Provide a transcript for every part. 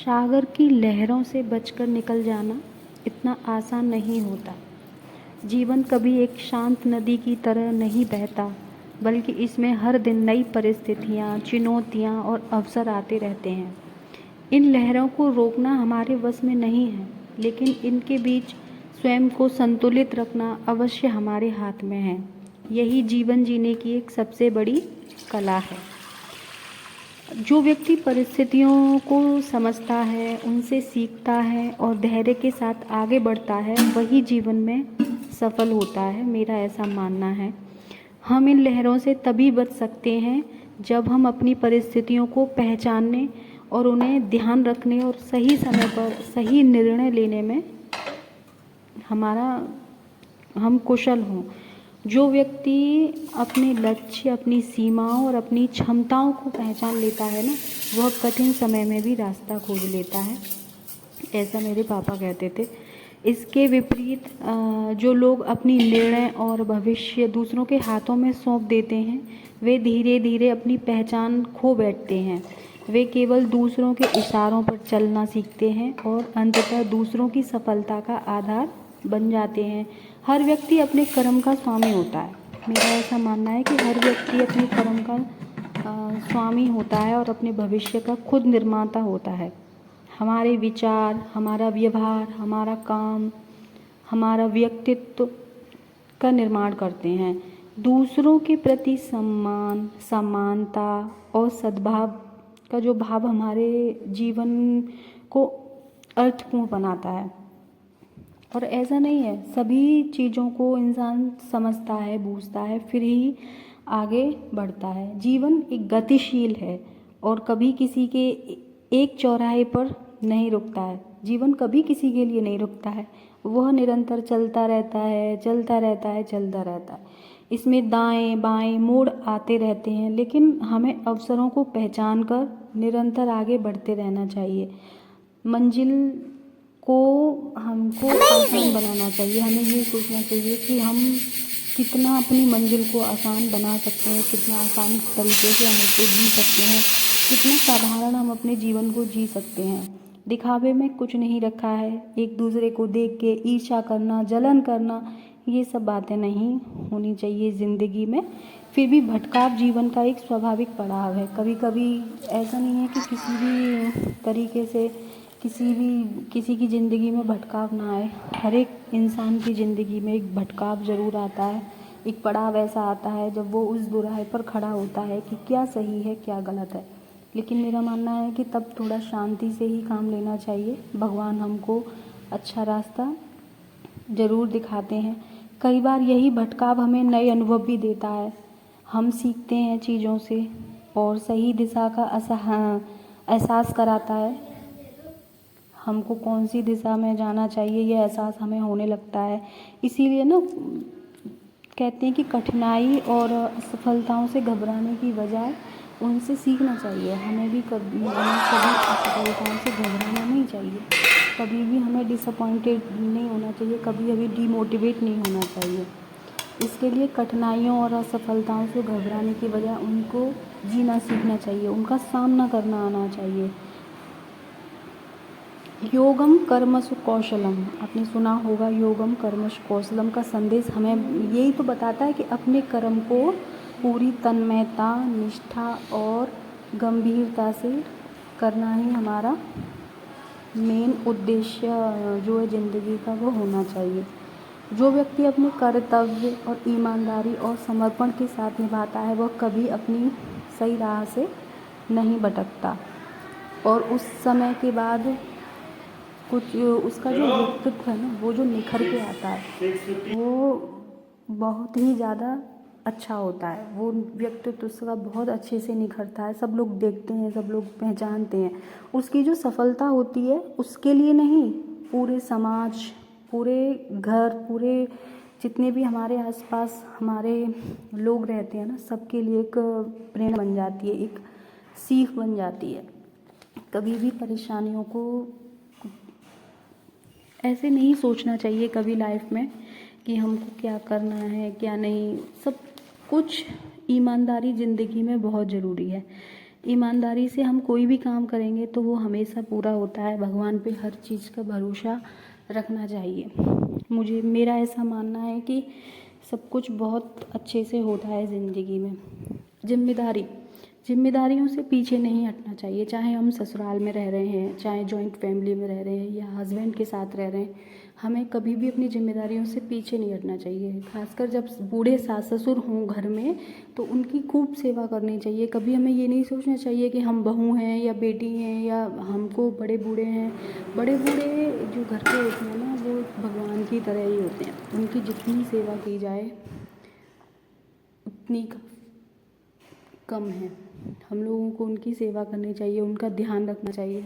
सागर की लहरों से बचकर निकल जाना इतना आसान नहीं होता। जीवन कभी एक शांत नदी की तरह नहीं बहता, बल्कि इसमें हर दिन नई परिस्थितियाँ, चुनौतियाँ और अवसर आते रहते हैं। इन लहरों को रोकना हमारे वश में नहीं है, लेकिन इनके बीच स्वयं को संतुलित रखना अवश्य हमारे हाथ में है। यही जीवन जीने की एक सबसे बड़ी कला है। जो व्यक्ति परिस्थितियों को समझता है, उनसे सीखता है और धैर्य के साथ आगे बढ़ता है, वही जीवन में सफल होता है। मेरा ऐसा मानना है। हम इन लहरों से तभी बच सकते हैं जब हम अपनी परिस्थितियों को पहचानने और उन्हें ध्यान रखने और सही समय पर सही निर्णय लेने में हम कुशल हों। जो व्यक्ति अपने लक्ष्य, अपनी सीमाओं और अपनी क्षमताओं को पहचान लेता है ना, वह कठिन समय में भी रास्ता खोज लेता है। ऐसा मेरे पापा कहते थे। इसके विपरीत जो लोग अपनी निर्णय और भविष्य दूसरों के हाथों में सौंप देते हैं, वे धीरे धीरे अपनी पहचान खो बैठते हैं। वे केवल दूसरों के इशारों पर चलना सीखते हैं और अंततः दूसरों की सफलता का आधार बन जाते हैं। हर व्यक्ति अपने कर्म का स्वामी होता है। मेरा ऐसा मानना है कि हर व्यक्ति अपने कर्म का स्वामी होता है और अपने भविष्य का खुद निर्माता होता है। हमारे विचार, हमारा व्यवहार, हमारा काम, हमारा व्यक्तित्व का निर्माण करते हैं। दूसरों के प्रति सम्मान, समानता और सद्भाव का जो भाव हमारे जीवन को अर्थपूर्ण बनाता है। और ऐसा नहीं है, सभी चीज़ों को इंसान समझता है, बूझता है, फिर ही आगे बढ़ता है। जीवन एक गतिशील है और कभी किसी के एक चौराहे पर नहीं रुकता है। जीवन कभी किसी के लिए नहीं रुकता है, वह निरंतर चलता रहता है, चलता रहता है, चलता रहता है। इसमें दाएं बाएं मोड़ आते रहते हैं, लेकिन हमें अवसरों को पहचान कर निरंतर आगे बढ़ते रहना चाहिए। मंजिल को हमको आसान बनाना चाहिए। हमें ये सोचना चाहिए कि हम कितना अपनी मंजिल को आसान बना सकते हैं, कितना आसान तरीके से हम उसको जी सकते हैं, कितना साधारण हम अपने जीवन को जी सकते हैं। दिखावे में कुछ नहीं रखा है। एक दूसरे को देख के ईर्ष्या करना, जलन करना, ये सब बातें नहीं होनी चाहिए ज़िंदगी में। फिर भी भटकाव जीवन का एक स्वाभाविक पड़ाव है। कभी कभी ऐसा नहीं है कि किसी भी तरीके से किसी की ज़िंदगी में भटकाव ना आए। हर एक इंसान की ज़िंदगी में एक भटकाव ज़रूर आता है। एक पड़ाव ऐसा आता है जब वो उस दुराहे पर खड़ा होता है कि क्या सही है, क्या गलत है। लेकिन मेरा मानना है कि तब थोड़ा शांति से ही काम लेना चाहिए। भगवान हमको अच्छा रास्ता ज़रूर दिखाते हैं। कई बार यही भटकाव हमें नए अनुभव भी देता है। हम सीखते हैं चीज़ों से और सही दिशा का एहसास कराता है। हमको कौन सी दिशा में जाना चाहिए, ये एहसास हमें होने लगता है। इसीलिए ना कहते हैं कि कठिनाई और असफलताओं से घबराने की बजाय उनसे सीखना चाहिए। हमें कभी असफलताओं से घबराना नहीं चाहिए। कभी भी हमें डिसअपॉइंटेड नहीं होना चाहिए, कभी भी डीमोटिवेट नहीं होना चाहिए। इसके लिए कठिनाइयों और असफलताओं से घबराने की बजाय उनको जीना सीखना चाहिए, उनका सामना करना आना चाहिए। योगम कर्मसु कौशलम, आपने सुना होगा योगम कर्मसु कौशलम का संदेश हमें यही तो बताता है कि अपने कर्म को पूरी तन्मयता, निष्ठा और गंभीरता से करना ही हमारा मेन उद्देश्य जो है ज़िंदगी का, वो होना चाहिए। जो व्यक्ति अपने कर्तव्य और ईमानदारी और समर्पण के साथ निभाता है, वह कभी अपनी सही राह से नहीं भटकता और उस समय के बाद कुछ उसका जो व्यक्तित्व है ना, वो जो निखर के आता है, वो बहुत ही ज़्यादा अच्छा होता है। वो व्यक्तित्व उसका बहुत अच्छे से निखरता है। सब लोग देखते हैं, सब लोग पहचानते हैं। उसकी जो सफलता होती है उसके लिए नहीं, पूरे समाज, पूरे घर, पूरे जितने भी हमारे आसपास हमारे लोग रहते हैं ना, सबके लिए एक प्रेरणा बन जाती है, एक सीख बन जाती है। कभी भी परेशानियों को ऐसे नहीं सोचना चाहिए कभी लाइफ में कि हमको क्या करना है क्या नहीं। सब कुछ ईमानदारी ज़िंदगी में बहुत ज़रूरी है। ईमानदारी से हम कोई भी काम करेंगे तो वो हमेशा पूरा होता है। भगवान पे हर चीज़ का भरोसा रखना चाहिए। मेरा ऐसा मानना है कि सब कुछ बहुत अच्छे से होता है ज़िंदगी में। जिम्मेदारियों से पीछे नहीं हटना चाहिए, चाहे हम ससुराल में रह रहे हैं, चाहे जॉइंट फैमिली में रह रहे हैं या हस्बैंड के साथ रह रहे हैं, हमें कभी भी अपनी जिम्मेदारियों से पीछे नहीं हटना चाहिए। खासकर जब बूढ़े सास ससुर हों घर में तो उनकी खूब सेवा करनी चाहिए। कभी हमें ये नहीं सोचना चाहिए कि हम बहू हैं या बेटी हैं या हमको बड़े बूढ़े हैं। बड़े बूढ़े जो घर के होते हैं ना, वो भगवान की तरह ही होते हैं। उनकी जितनी सेवा की जाए उतनी कम है। हम लोगों को उनकी सेवा करनी चाहिए, उनका ध्यान रखना चाहिए,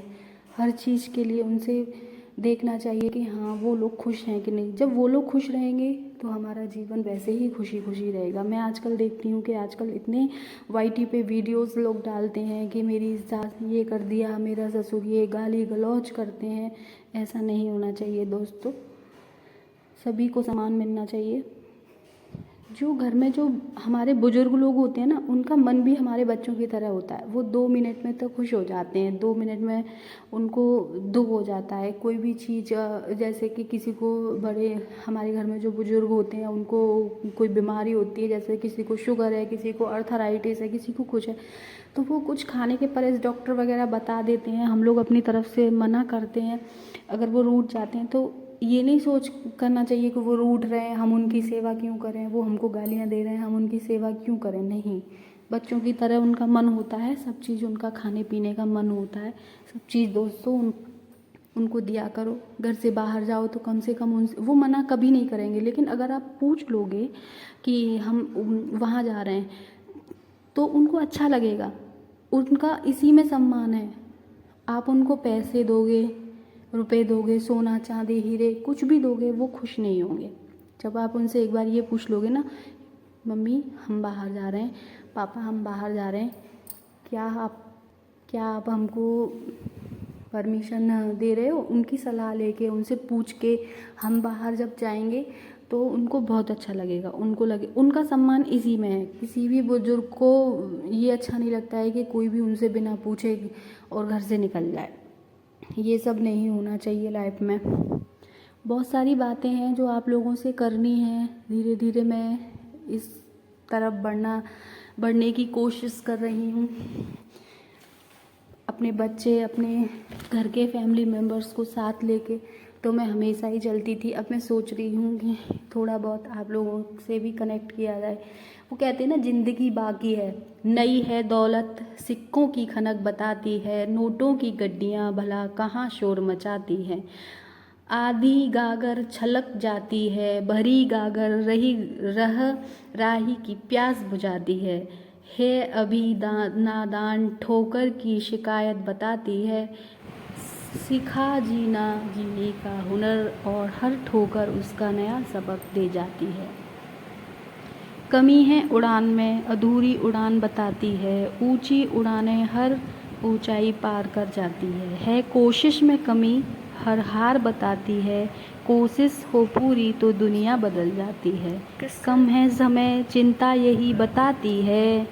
हर चीज़ के लिए उनसे देखना चाहिए कि हाँ वो लोग खुश हैं कि नहीं। जब वो लोग खुश रहेंगे तो हमारा जीवन वैसे ही खुशी खुशी रहेगा। मैं आजकल देखती हूँ कि आजकल इतने वाईटी पे वीडियोस लोग डालते हैं कि मेरी सास ये कर दिया, मेरा ससुर ये, गाली गलौज करते हैं। ऐसा नहीं होना चाहिए दोस्तों, सभी को समान मिलना चाहिए। जो घर में जो हमारे बुजुर्ग लोग होते हैं ना, उनका मन भी हमारे बच्चों की तरह होता है। वो 2 मिनट में तो खुश हो जाते हैं, 2 मिनट में उनको दुख हो जाता है। कोई भी चीज़ जैसे कि किसी को हमारे घर में जो बुजुर्ग होते हैं उनको कोई बीमारी होती है, जैसे किसी को शुगर है, किसी को अर्थराइटिस है, किसी को कुछ है, तो वो कुछ खाने के परहेज डॉक्टर वगैरह बता देते हैं। हम लोग अपनी तरफ से मना करते हैं। अगर वो रूठ जाते हैं तो ये नहीं सोच करना चाहिए कि वो रूठ रहे हैं, हम उनकी सेवा क्यों करें, वो हमको गालियाँ दे रहे हैं, हम उनकी सेवा क्यों करें। नहीं, बच्चों की तरह उनका मन होता है, सब चीज़ उनका खाने पीने का मन होता है। सब चीज़ दोस्तों उनको दिया करो। घर से बाहर जाओ तो कम से कम उनसे, वो मना कभी नहीं करेंगे। लेकिन अगर आप पूछ लोगे कि हम वहाँ जा रहे हैं तो उनको अच्छा लगेगा, उनका इसी में सम्मान है। आप उनको पैसे दोगे, रुपए दोगे, सोना चांदी हीरे कुछ भी दोगे, वो खुश नहीं होंगे। जब आप उनसे एक बार ये पूछ लोगे ना, मम्मी हम बाहर जा रहे हैं, पापा हम बाहर जा रहे हैं, क्या आप हमको परमिशन दे रहे हो, उनकी सलाह लेके उनसे पूछ के हम बाहर जब जाएंगे तो उनको बहुत अच्छा लगेगा। उनका सम्मान इसी में है। किसी भी बुजुर्ग को ये अच्छा नहीं लगता है कि कोई भी उनसे बिना पूछे और घर से निकल जाए। ये सब नहीं होना चाहिए लाइफ में। बहुत सारी बातें हैं जो आप लोगों से करनी है। धीरे धीरे मैं इस तरफ बढ़ने की कोशिश कर रही हूँ। अपने बच्चे, अपने घर के फैमिली मेम्बर्स को साथ लेके तो मैं हमेशा ही चलती थी। अब मैं सोच रही हूँ कि थोड़ा बहुत आप लोगों से भी कनेक्ट किया जाए। वो कहते हैं ना, ज़िंदगी बाकी है, नई है दौलत सिक्कों की खनक बताती है, नोटों की गड्डियाँ भला कहाँ शोर मचाती है। आधी गागर छलक जाती है, भरी गागर राही की प्यास बुझाती है अभी नादान ठोकर की शिकायत बताती है। सिखा जीने का हुनर और हर ठोकर उसका नया सबक दे जाती है। कमी है उड़ान में, अधूरी उड़ान बताती है, ऊंची उड़ानें हर ऊंचाई पार कर जाती है कोशिश में कमी हर हार बताती है, कोशिश हो पूरी तो दुनिया बदल जाती है। कम है समय चिंता यही बताती है।